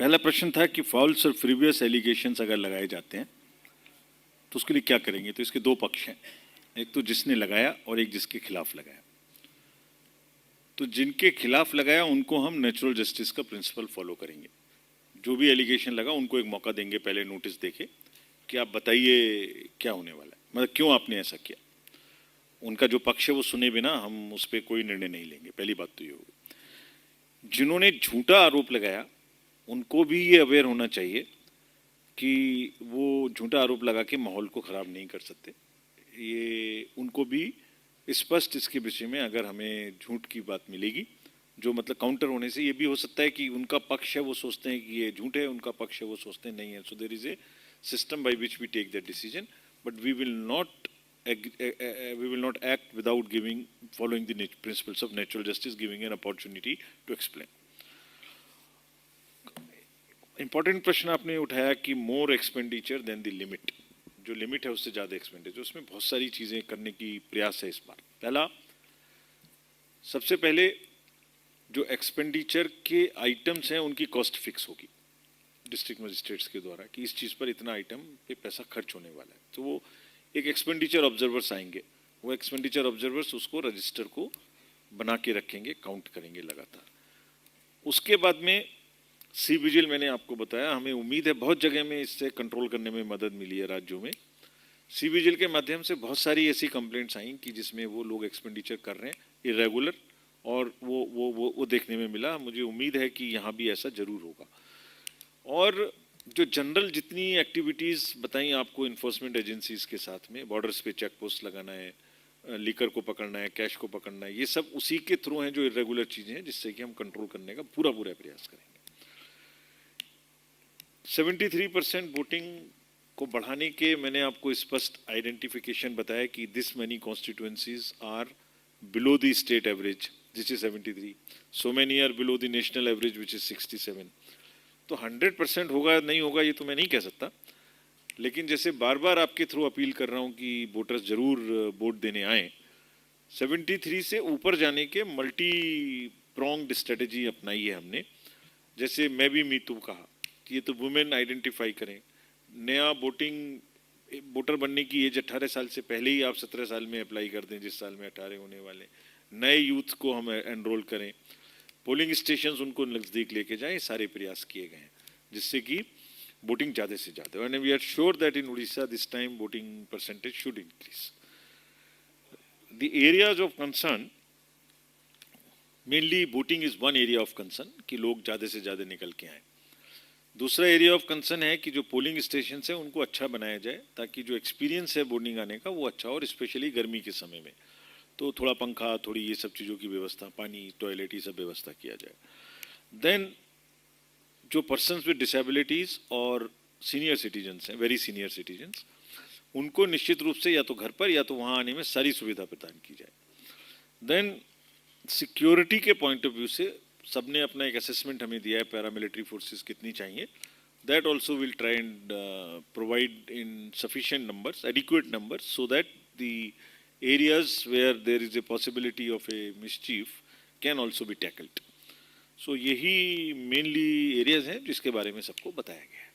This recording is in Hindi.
पहला प्रश्न था कि फॉल्स और फ्रीवियस एलिगेशंस अगर लगाए जाते हैं तो उसके लिए क्या करेंगे। तो इसके दो पक्ष हैं, एक तो जिसने लगाया और एक जिसके खिलाफ लगाया। तो जिनके खिलाफ लगाया उनको हम नेचुरल जस्टिस का प्रिंसिपल फॉलो करेंगे। जो भी एलिगेशन लगा उनको एक मौका देंगे, पहले नोटिस देके कि आप बताइए क्या होने वाला है, मतलब क्यों आपने ऐसा किया। उनका जो पक्ष है वो सुने बिना हम उस पर कोई निर्णय नहीं लेंगे। पहली बात तो ये होगी। जिन्होंने झूठा आरोप लगाया उनको भी ये अवेयर होना चाहिए कि वो झूठा आरोप लगा के माहौल को ख़राब नहीं कर सकते। ये उनको भी स्पष्ट इसके विषय में, अगर हमें झूठ की बात मिलेगी जो मतलब काउंटर होने से ये भी हो सकता है कि उनका पक्ष है वो सोचते हैं कि ये झूठ है, उनका पक्ष है वो सोचते हैं नहीं है। So there is a system by which we take that decision, but we will not act without giving, following the principles of natural justice, giving an opportunity to explain. Important प्रश्न आपने उठाया कि मोर एक्सपेंडिचर देन द लिमिट। जो लिमिट है उससे ज़्यादा एक्सपेंडिचर, उसमें बहुत सारी चीज़ें करने की प्रयास है इस बार। पहला, सबसे पहले जो एक्सपेंडिचर के आइटम्स हैं उनकी कॉस्ट फिक्स होगी डिस्ट्रिक्ट मजिस्ट्रेट्स के द्वारा कि इस चीज़ पर इतना आइटम पे पैसा खर्च होने वाला है। तो वो एक एक्सपेंडिचर ऑब्जर्वर्स आएंगे, वो एक्सपेंडिचर ऑब्जर्वर्स उसको रजिस्टर को बना के रखेंगे, काउंट करेंगे लगातार। उसके बाद में सी विजिल, मैंने आपको बताया, हमें उम्मीद है बहुत जगह में इससे कंट्रोल करने में मदद मिली है राज्यों में। सी विजिल के माध्यम से बहुत सारी ऐसी कंप्लेंट्स आई कि जिसमें वो लोग एक्सपेंडिचर कर रहे हैं इरेगुलर, और वो देखने में मिला। मुझे उम्मीद है कि यहाँ भी ऐसा जरूर होगा। और जो जनरल जितनी एक्टिविटीज़ बताई आपको इन्फोर्समेंट एजेंसीज के साथ में, बॉर्डर्स पे चेक पोस्ट लगाना है, लीकर को पकड़ना है, कैश को पकड़ना है, ये सब उसी के थ्रू हैं जो इरेगुलर चीज़ें हैं, जिससे कि हम कंट्रोल करने का पूरा प्रयास करेंगे। 73% वोटिंग को बढ़ाने के मैंने आपको स्पष्ट आइडेंटिफिकेशन बताया कि this many constituencies are below the state average which is 73, so many are below the national average which is 67। तो 100% होगा नहीं होगा ये तो मैं नहीं कह सकता, लेकिन जैसे बार बार आपके थ्रू अपील कर रहा हूँ कि वोटर्स जरूर वोट देने आए। 73 से ऊपर जाने के मल्टी प्रोंग्ड स्ट्रेटेजी अपनाई है हमने। जैसे मैं भी मीतू कहा कि ये तो वुमेन आइडेंटिफाई करें, नया वोटर बनने की एज 18 साल से पहले ही आप 17 साल में अप्लाई कर दें, जिस साल में 18 होने वाले। नए यूथ को हम एनरोल करें, पोलिंग स्टेशंस उनको नज़दीक लेके जाएं, सारे प्रयास किए गए हैं जिससे कि वोटिंग ज़्यादा से ज़्यादा। And we are sure that in Orissa this time voting percentage should increase. The areas of concern, mainly voting is one area of concern कि लोग ज़्यादा से ज़्यादा निकल के आएँ। दूसरा एरिया ऑफ कंसर्न है कि जो पोलिंग स्टेशन है उनको अच्छा बनाया जाए ताकि जो एक्सपीरियंस है वोटिंग आने का वो अच्छा हो, और स्पेशली गर्मी के समय में तो थोड़ा पंखा, थोड़ी ये सब चीज़ों की व्यवस्था, पानी, टॉयलेट, ये सब व्यवस्था किया जाए। देन जो पर्सन्स विद डिसेबिलिटीज़ और सीनियर सिटीजन्स हैं, वेरी सीनियर सिटीजन्स, उनको निश्चित रूप से या तो घर पर या तो वहाँ आने में सारी सुविधा प्रदान की जाए। देन सिक्योरिटी के पॉइंट ऑफ व्यू से सबने अपना एक असेसमेंट हमें दिया है, पैरामिलिट्री फोर्सेस कितनी चाहिए। That also will try and provide in sufficient numbers, adequate numbers, so that the areas where there is a possibility of a mischief can also be tackled. So यही mainly areas हैं जिसके बारे में सबको बताया गया है।